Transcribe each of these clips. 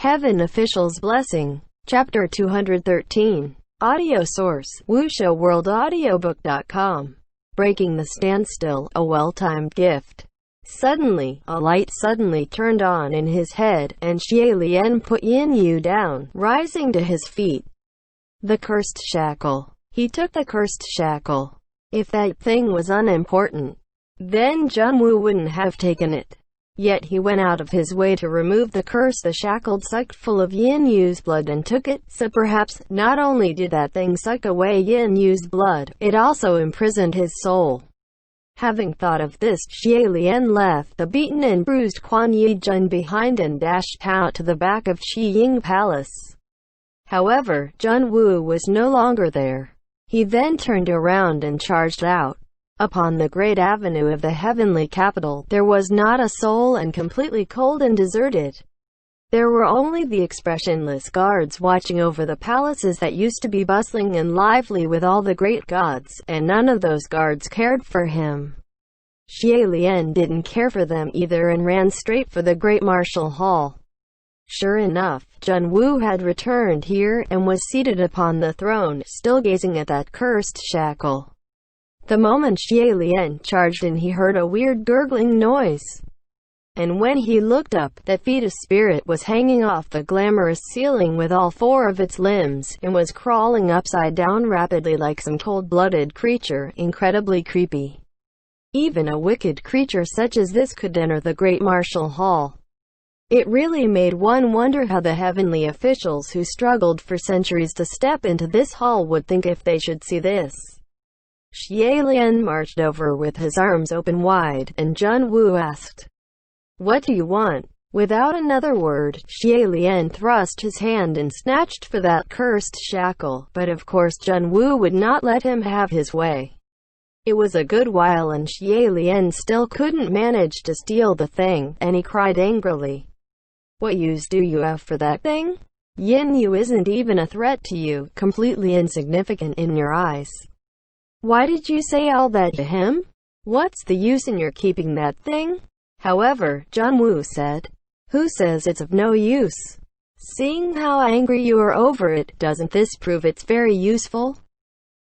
Heaven Official's Blessing. Chapter 213. Audio source: WuXiaWorldAudiobook.com. Breaking the Standstill, a well-timed gift. Suddenly, a light suddenly turned on in his head, and Xie Lian put Yin Yu down, rising to his feet. The cursed shackle. He took the cursed shackle. If that thing was unimportant, then Junwu wouldn't have taken it. Yet he went out of his way to remove the curse. The shackle sucked full of Yin Yu's blood and took it, so perhaps, not only did that thing suck away Yin Yu's blood, it also imprisoned his soul. Having thought of this, Xie Lian left the beaten and bruised Quan Yi Jun behind and dashed out to the back of Qi Ying Palace. However, Junwu was no longer there. He then turned around and charged out. Upon the great avenue of the heavenly capital, there was not a soul, and completely cold and deserted. There were only the expressionless guards watching over the palaces that used to be bustling and lively with all the great gods, and none of those guards cared for him. Xie Lian didn't care for them either and ran straight for the great martial hall. Sure enough, Junwu had returned here, and was seated upon the throne, still gazing at that cursed shackle. The moment Xie Lian charged in, he heard a weird gurgling noise. And when he looked up, that fetus spirit was hanging off the glamorous ceiling with all four of its limbs, and was crawling upside down rapidly like some cold-blooded creature, incredibly creepy. Even a wicked creature such as this could enter the great martial hall. It really made one wonder how the heavenly officials who struggled for centuries to step into this hall would think if they should see this. Xie Lian marched over with his arms open wide, and Junwu asked, "What do you want?" Without another word, Xie Lian thrust his hand and snatched for that cursed shackle, but of course Junwu would not let him have his way. It was a good while and Xie Lian still couldn't manage to steal the thing, and he cried angrily, "What use do you have for that thing? Yin Yu isn't even a threat to you, completely insignificant in your eyes. Why did you say all that to him? What's the use in your keeping that thing?" However, Junwu said, "Who says it's of no use? Seeing how angry you are over it, doesn't this prove it's very useful?"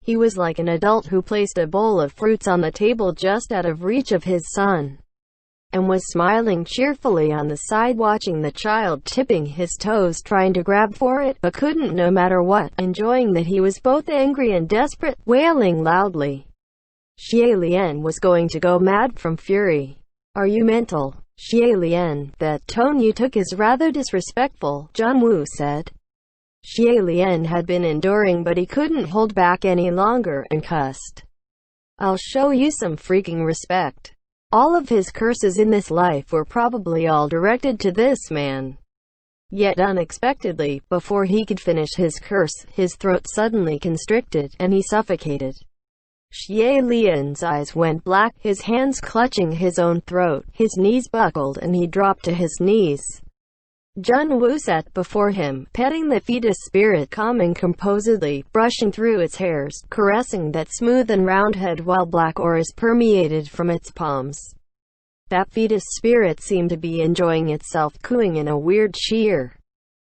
He was like an adult who placed a bowl of fruits on the table just out of reach of his son, and was smiling cheerfully on the side, watching the child tipping his toes trying to grab for it, but couldn't no matter what, enjoying that he was both angry and desperate, wailing loudly. Xie Lian was going to go mad from fury. "Are you mental, Xie Lian? That tone you took is rather disrespectful," Junwu said. Xie Lian had been enduring, but he couldn't hold back any longer, and cussed. "I'll show you some freaking respect." All of his curses in this life were probably all directed to this man. Yet unexpectedly, before he could finish his curse, his throat suddenly constricted, and he suffocated. Xie Lian's eyes went black, his hands clutching his own throat, his knees buckled, and he dropped to his knees. Junwu sat before him, petting the fetus spirit, calming composedly, brushing through its hairs, caressing that smooth and round head while black auras permeated from its palms. That fetus spirit seemed to be enjoying itself, cooing in a weird cheer.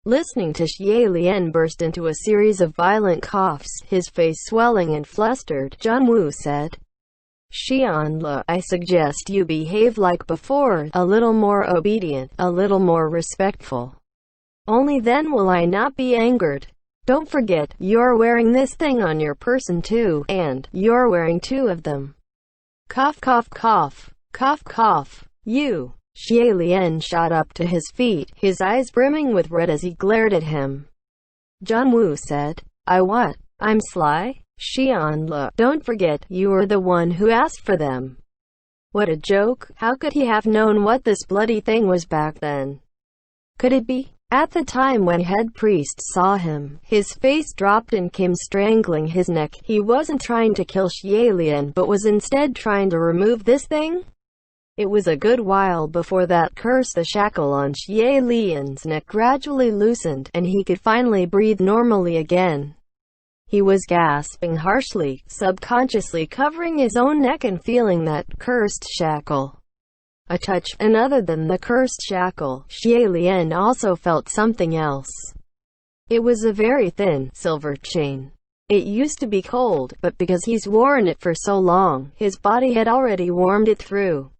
Listening to Xie Lian burst into a series of violent coughs, his face swelling and flustered, Junwu said, "Xianle, I suggest you behave like before, a little more obedient, a little more respectful. Only then will I not be angered. Don't forget, you're wearing this thing on your person too, and you're wearing two of them." Cough cough cough, cough cough. "You!" Xie Lian shot up to his feet, his eyes brimming with red as he glared at him. Junwu said, "I what? I'm sly? Xianle, don't forget, you were the one who asked for them." What a joke! How could he have known what this bloody thing was back then? Could it be? At the time when head priest saw him, his face dropped and came strangling his neck. He wasn't trying to kill Xie Lian, but was instead trying to remove this thing? It was a good while before that curse. The shackle on Xie Lian's neck gradually loosened, and he could finally breathe normally again. He was gasping harshly, subconsciously covering his own neck and feeling that cursed shackle. a touch, and other than the cursed shackle, Xie Lian also felt something else. It was a very thin, silver chain. It used to be cold, but because he's worn it for so long, his body had already warmed it through.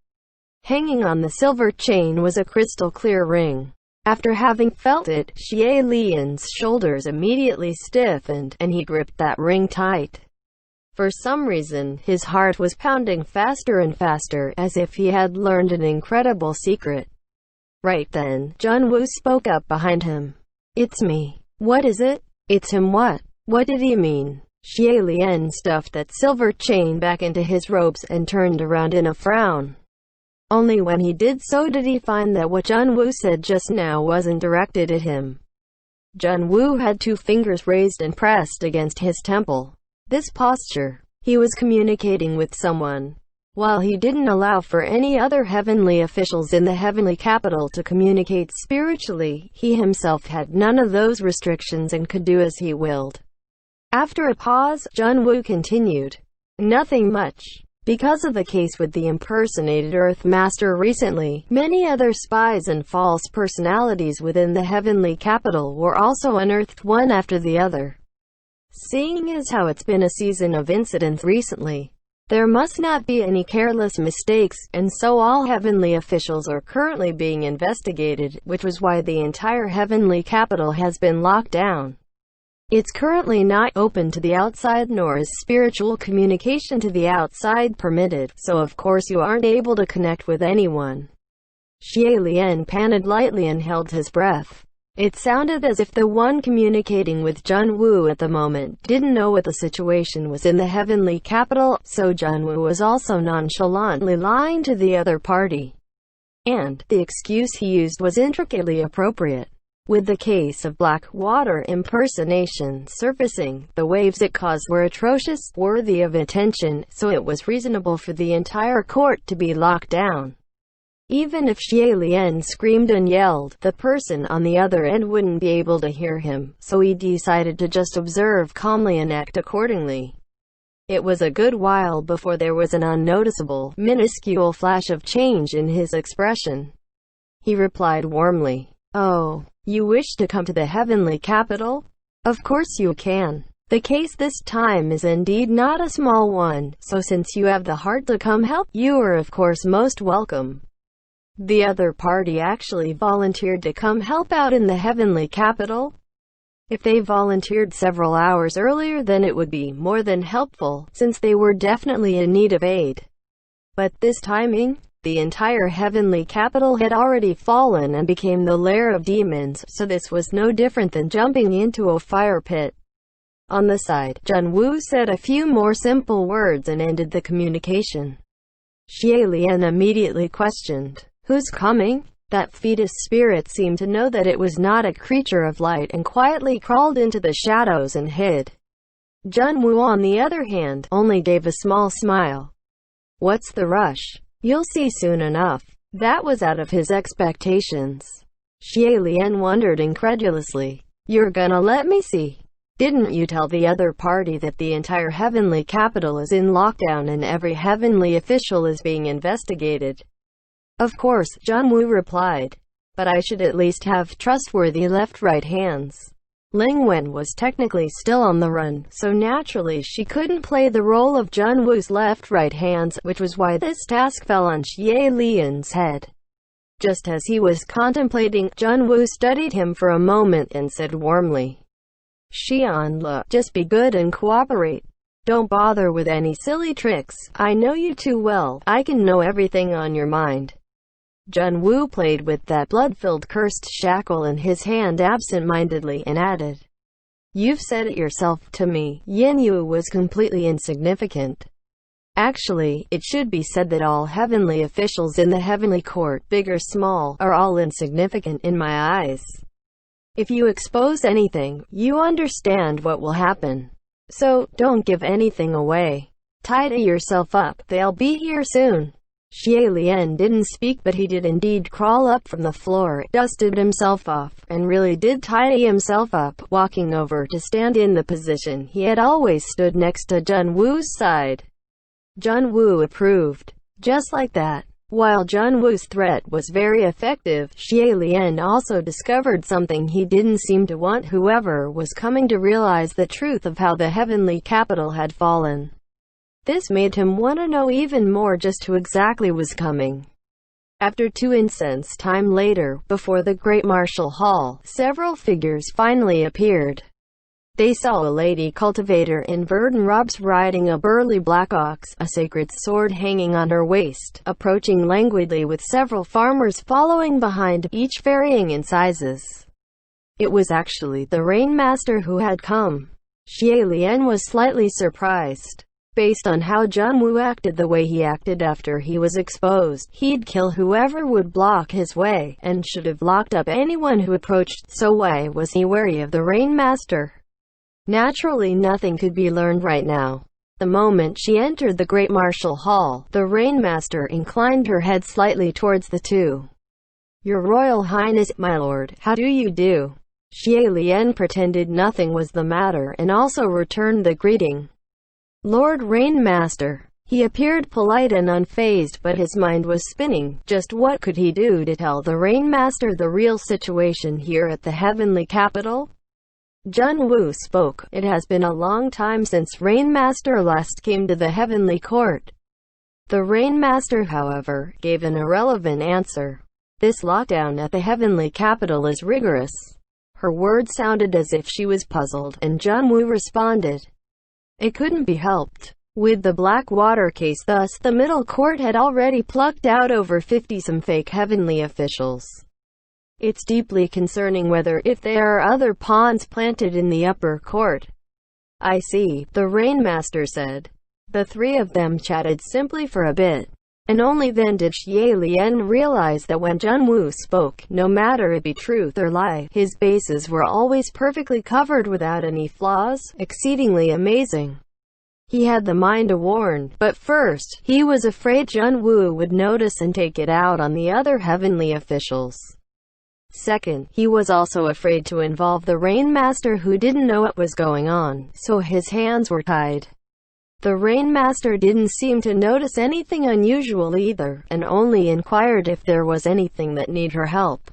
Hanging on the silver chain was a crystal-clear ring. After having felt it, Xie Lian's shoulders immediately stiffened, and he gripped that ring tight. For some reason, his heart was pounding faster and faster, as if he had learned an incredible secret. Right then, Junwu spoke up behind him. "It's me." "What is it?" "It's him." "What? What did he mean?" Xie Lian stuffed that silver chain back into his robes and turned around in a frown. Only when he did so did he find that what Junwu said just now wasn't directed at him. Junwu had 2 fingers raised and pressed against his temple. This posture, he was communicating with someone. While he didn't allow for any other heavenly officials in the heavenly capital to communicate spiritually, he himself had none of those restrictions and could do as he willed. After a pause, Junwu continued. "Nothing much. Because of the case with the impersonated Earth Master recently, many other spies and false personalities within the heavenly capital were also unearthed one after the other. Seeing as how it's been a season of incidents recently, there must not be any careless mistakes, and so all heavenly officials are currently being investigated, which was why the entire heavenly capital has been locked down. It's currently not open to the outside, nor is spiritual communication to the outside permitted, so of course you aren't able to connect with anyone." Xie Lian panted lightly and held his breath. It sounded as if the one communicating with Junwu at the moment didn't know what the situation was in the heavenly capital, so Junwu was also nonchalantly lying to the other party. And the excuse he used was intricately appropriate. With the case of black water impersonation surfacing, the waves it caused were atrocious, worthy of attention, so it was reasonable for the entire court to be locked down. Even if Xie Lian screamed and yelled, the person on the other end wouldn't be able to hear him, so he decided to just observe calmly and act accordingly. It was a good while before there was an unnoticeable, minuscule flash of change in his expression. He replied warmly, "Oh, you wish to come to the heavenly capital? Of course you can. The case this time is indeed not a small one, so since you have the heart to come help, you are of course most welcome." The other party actually volunteered to come help out in the heavenly capital. If they volunteered several hours earlier, then it would be more than helpful, since they were definitely in need of aid. But this timing? The entire heavenly capital had already fallen and became the lair of demons, so this was no different than jumping into a fire pit. On the side, Junwu said a few more simple words and ended the communication. Xie Lian immediately questioned, "Who's coming?" That fetus spirit seemed to know that it was not a creature of light and quietly crawled into the shadows and hid. Junwu, on the other hand, only gave a small smile. "What's the rush? You'll see soon enough." That was out of his expectations. Xie Lian wondered incredulously. "You're gonna let me see? Didn't you tell the other party that the entire heavenly capital is in lockdown and every heavenly official is being investigated?" "Of course," Junwu replied. "But I should at least have trustworthy left-right hands." Ling Wen was technically still on the run, so naturally she couldn't play the role of Junwu's left-right hands, which was why this task fell on Xie Lian's head. Just as he was contemplating, Junwu studied him for a moment and said warmly, "Xian Le, just be good and cooperate. Don't bother with any silly tricks. I know you too well. I can know everything on your mind." Junwu played with that blood-filled cursed shackle in his hand absent-mindedly and added, "You've said it yourself to me, Yin Yu was completely insignificant. Actually, it should be said that all heavenly officials in the heavenly court, big or small, are all insignificant in my eyes. If you expose anything, you understand what will happen. So, don't give anything away. Tidy yourself up, they'll be here soon." Xie Lian didn't speak, but he did indeed crawl up from the floor, dusted himself off, and really did tidy himself up, walking over to stand in the position he had always stood next to Junwu's side. Junwu approved. "Just like that. While John Woo's threat was very effective, Xie Lian also discovered something he didn't seem to want whoever was coming to realize the truth of how the heavenly capital had fallen. This made him want to know even more just who exactly was coming. After 2 incense time later, before the great martial hall, several figures finally appeared. They saw a lady cultivator in verdant robes riding a burly black ox, a sacred sword hanging on her waist, approaching languidly with several farmers following behind, each varying in sizes. It was actually the Rainmaster who had come. Xie Lian was slightly surprised. Based on how John Woo acted the way he acted after he was exposed, he'd kill whoever would block his way, and should have locked up anyone who approached, so why was he wary of the Rainmaster? Naturally nothing could be learned right now. The moment she entered the great martial hall, the Rainmaster inclined her head slightly towards the two. "Your Royal Highness, my lord, how do you do?" Xie Lian pretended nothing was the matter and also returned the greeting. "Lord Rainmaster." He appeared polite and unfazed, but his mind was spinning. Just what could he do to tell the Rainmaster the real situation here at the heavenly capital? John Woo spoke. "It has been a long time since Rainmaster last came to the heavenly court." The Rainmaster, however, gave an irrelevant answer. "This lockdown at the heavenly capital is rigorous." Her words sounded as if she was puzzled, and John Woo responded, "It couldn't be helped." With the Blackwater case thus, the middle court had already plucked out over 50 some fake heavenly officials. It's deeply concerning whether if there are other pawns planted in the upper court. "I see," the Rainmaster said. The three of them chatted simply for a bit, and only then did Xie Lian realize that when John Woo spoke, no matter it be truth or lie, his bases were always perfectly covered without any flaws, exceedingly amazing. He had the mind to warn, but first, he was afraid John Woo would notice and take it out on the other heavenly officials. Second, he was also afraid to involve the Rainmaster who didn't know what was going on, so his hands were tied. The Rainmaster didn't seem to notice anything unusual either, and only inquired if there was anything that needed her help.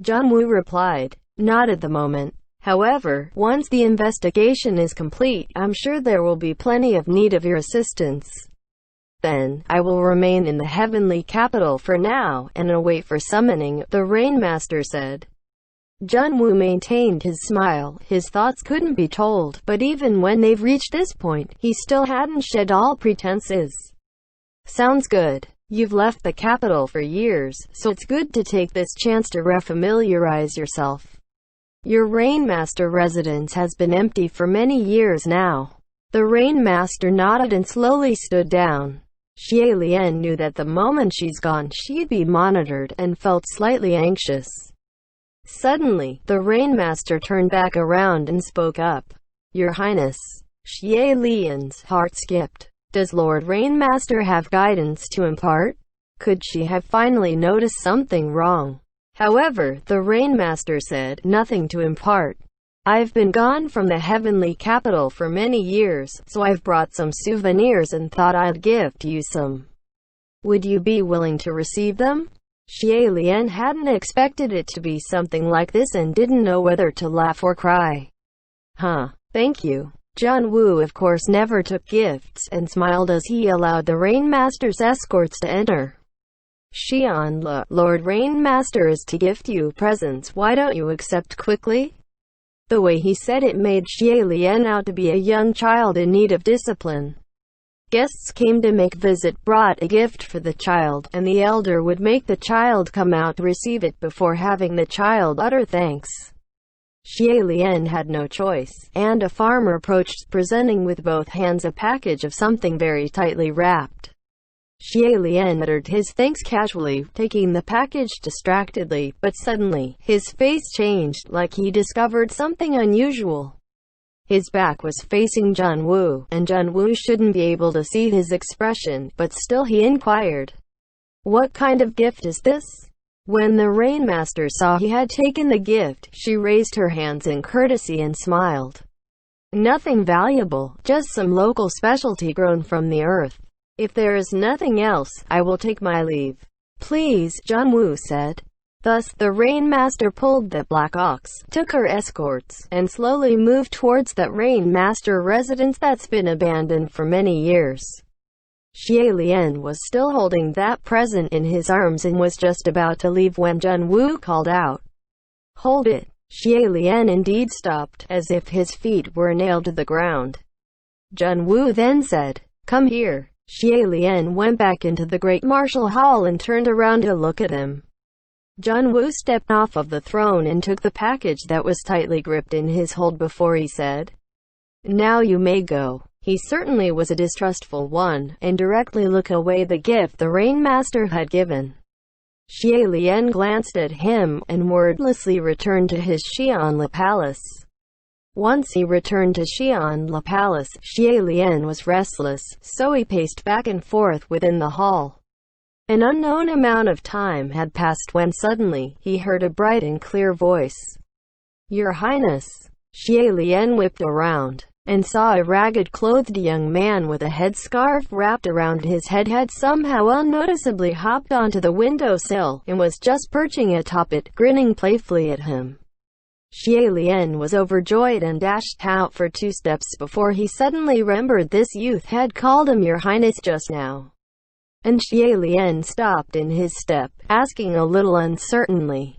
John Woo replied, "Not at the moment. However, once the investigation is complete, I'm sure there will be plenty of need of your assistance. Then, I will remain in the heavenly capital for now, and await for summoning," the Rainmaster said. John Woo maintained his smile. His thoughts couldn't be told, but even when they've reached this point, he still hadn't shed all pretenses. "Sounds good. You've left the capital for years, so it's good to take this chance to refamiliarize yourself. Your Rainmaster residence has been empty for many years now." The Rainmaster nodded and slowly stood down. Xie Lian knew that the moment she's gone, she'd be monitored, and felt slightly anxious. Suddenly, the Rainmaster turned back around and spoke up. "Your Highness." Xie Lian's heart skipped. Does Lord Rainmaster have guidance to impart? Could she have finally noticed something wrong? However, the Rainmaster said, "Nothing to impart. I've been gone from the heavenly capital for many years, so I've brought some souvenirs and thought I'd gift you some. Would you be willing to receive them?" Xie Lian hadn't expected it to be something like this and didn't know whether to laugh or cry. "Huh, thank you." John Woo of course never took gifts, and smiled as he allowed the Rainmaster's escorts to enter. "Xian Le, Lord Rainmaster is to gift you presents, why don't you accept quickly?" The way he said it made Xie Lian out to be a young child in need of discipline. Guests came to make visit, brought a gift for the child, and the elder would make the child come out to receive it before having the child utter thanks. Xie Lian had no choice, and a farmer approached, presenting with both hands a package of something very tightly wrapped. Xie Lian uttered his thanks casually, taking the package distractedly, but suddenly, his face changed, like he discovered something unusual. His back was facing John Woo, and John Woo shouldn't be able to see his expression, but still he inquired, "What kind of gift is this?" When the Rainmaster saw he had taken the gift, she raised her hands in courtesy and smiled. "Nothing valuable, just some local specialty grown from the earth." If there is nothing else, I will take my leave. Please, Junwoo said. Thus, the Rainmaster pulled the black ox, took her escorts, and slowly moved towards that Rainmaster residence that's been abandoned for many years. Xie Lian was still holding that present in his arms and was just about to leave when Junwoo called out, "Hold it!" Xie Lian indeed stopped, as if his feet were nailed to the ground. Junwoo then said, "Come here." Xie Lian went back into the great martial hall and turned around to look at him. Junwoo stepped off of the throne and took the package that was tightly gripped in his hold before he said, "Now you may go." He certainly was a distrustful one, and directly looked away the gift the Rainmaster had given. Xie Lian glanced at him, and wordlessly returned to his Xianla Palace. Once he returned to Xianla Palace, Xie Lian was restless, so he paced back and forth within the hall. An unknown amount of time had passed when suddenly, he heard a bright and clear voice. "Your Highness." Xie Lian whipped around, and saw a ragged-clothed young man with a headscarf wrapped around his head had somehow unnoticeably hopped onto the windowsill, and was just perching atop it, grinning playfully at him. Xie Lian was overjoyed and dashed out for 2 steps before he suddenly remembered this youth had called him Your Highness just now. And Xie Lian stopped in his step, asking a little uncertainly,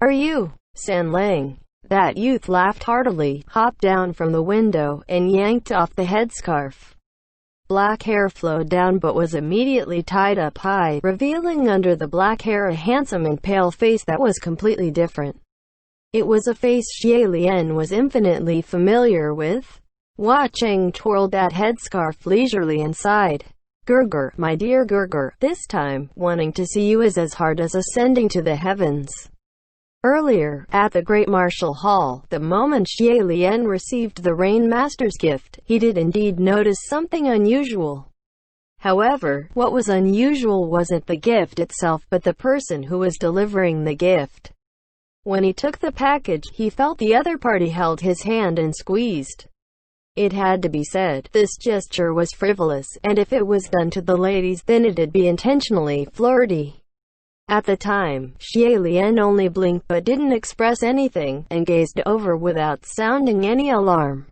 "Are you San Lang?" That youth laughed heartily, hopped down from the window, and yanked off the headscarf. Black hair flowed down but was immediately tied up high, revealing under the black hair a handsome and pale face that was completely different. It was a face Xie Lian was infinitely familiar with. Hua Cheng twirled that headscarf leisurely and sighed. "Gurgur, my dear Gurgur, this time, wanting to see you is as hard as ascending to the heavens." Earlier, at the Great Martial Hall, the moment Xie Lian received the Rainmaster's gift, he did indeed notice something unusual. However, what was unusual wasn't the gift itself but the person who was delivering the gift. When he took the package, he felt the other party held his hand and squeezed. It had to be said, this gesture was frivolous, and if it was done to the ladies then it'd be intentionally flirty. At the time, Xie Lian only blinked but didn't express anything, and gazed over without sounding any alarm.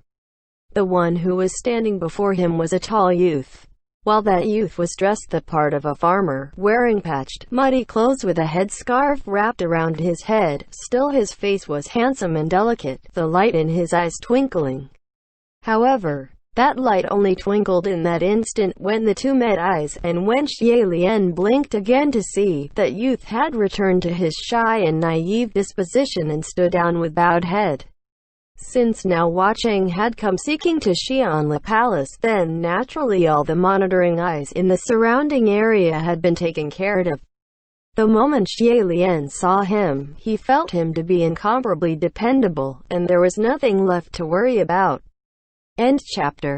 The one who was standing before him was a tall youth. While that youth was dressed the part of a farmer, wearing patched, muddy clothes with a headscarf wrapped around his head, still his face was handsome and delicate, the light in his eyes twinkling. However, that light only twinkled in that instant when the two met eyes, and when Xie Lian blinked again to see that youth had returned to his shy and naive disposition and stood down with bowed head. Since now Hua Cheng had come seeking to Xianla Palace, then naturally all the monitoring eyes in the surrounding area had been taken care of. The moment Xie Lian saw him, he felt him to be incomparably dependable, and there was nothing left to worry about. End chapter.